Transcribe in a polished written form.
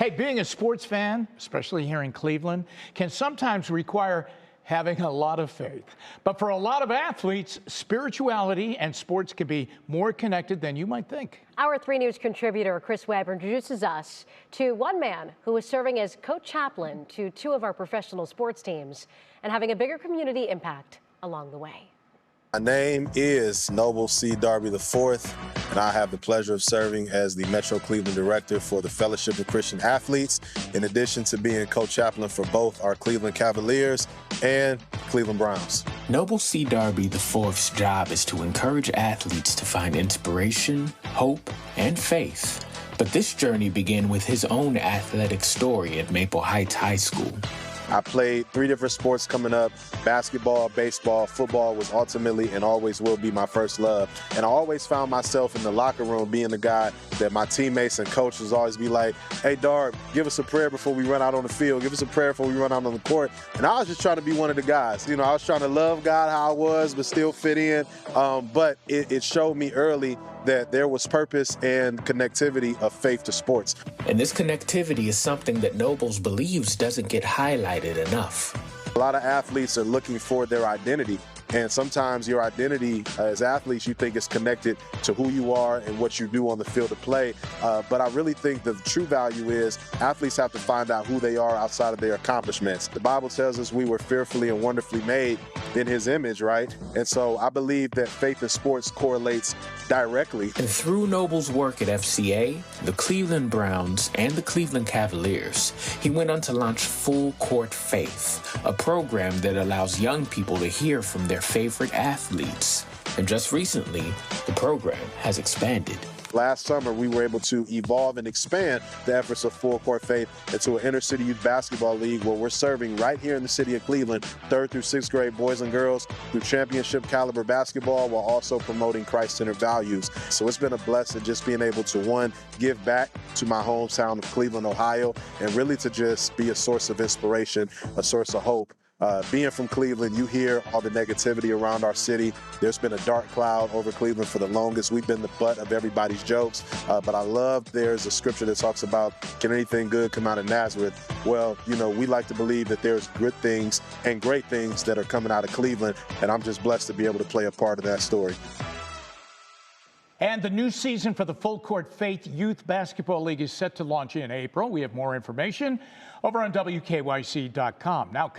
Hey, being a sports fan, especially here in Cleveland, can sometimes require having a lot of faith. But for a lot of athletes, spirituality and sports can be more connected than you might think. Our 3 News contributor, Chris Webb, introduces us to one man who is serving as co-chaplain to 2 of our professional sports teams and having a bigger community impact along the way. My name is Noble C. Darby IV, and I have the pleasure of serving as the Metro Cleveland Director for the Fellowship of Christian Athletes, in addition to being co-chaplain for both our Cleveland Cavaliers and Cleveland Browns. Noble C. Darby IV's job is to encourage athletes to find inspiration, hope, and faith. But this journey began with his own athletic story at Maple Heights High School. I played 3 different sports coming up. Basketball, baseball, football was ultimately and always will be my first love. And I always found myself in the locker room being the guy that my teammates and coaches always be like, hey, Darb, give us a prayer before we run out on the field. Give us a prayer before we run out on the court. And I was just trying to be one of the guys. You know, I was trying to love God how I was, but still fit in. But it showed me early that there was purpose and connectivity of faith to sports. And this connectivity is something that Nobles believes doesn't get highlighted enough. A lot of athletes are looking for their identity. And sometimes your identity as athletes, you think is connected to who you are and what you do on the field of play. But I really think the true value is athletes have to find out who they are outside of their accomplishments. The Bible tells us we were fearfully and wonderfully made in his image, right? And so I believe that faith in sports correlates directly. And through Noble's work at FCA, the Cleveland Browns, and the Cleveland Cavaliers, he went on to launch Full Court Faith, a program that allows young people to hear from their favorite athletes. And just recently, the program has expanded. Last summer, we were able to evolve and expand the efforts of Full Court Faith into an inner-city youth basketball league where we're serving right here in the city of Cleveland, 3rd through 6th grade boys and girls through championship caliber basketball while also promoting Christ-centered values. So it's been a blessing just being able to, one, give back to my hometown of Cleveland, Ohio, and really to just be a source of inspiration, a source of hope. Being from Cleveland, you hear all the negativity around our city. There's been a dark cloud over Cleveland for the longest. We've been the butt of everybody's jokes. But I love there's a scripture that talks about, can anything good come out of Nazareth? Well, you know, we like to believe that there's good things and great things that are coming out of Cleveland. And I'm just blessed to be able to play a part of that story. And the new season for the Full Court Faith Youth Basketball League is set to launch in April. We have more information over on WKYC.com. Now.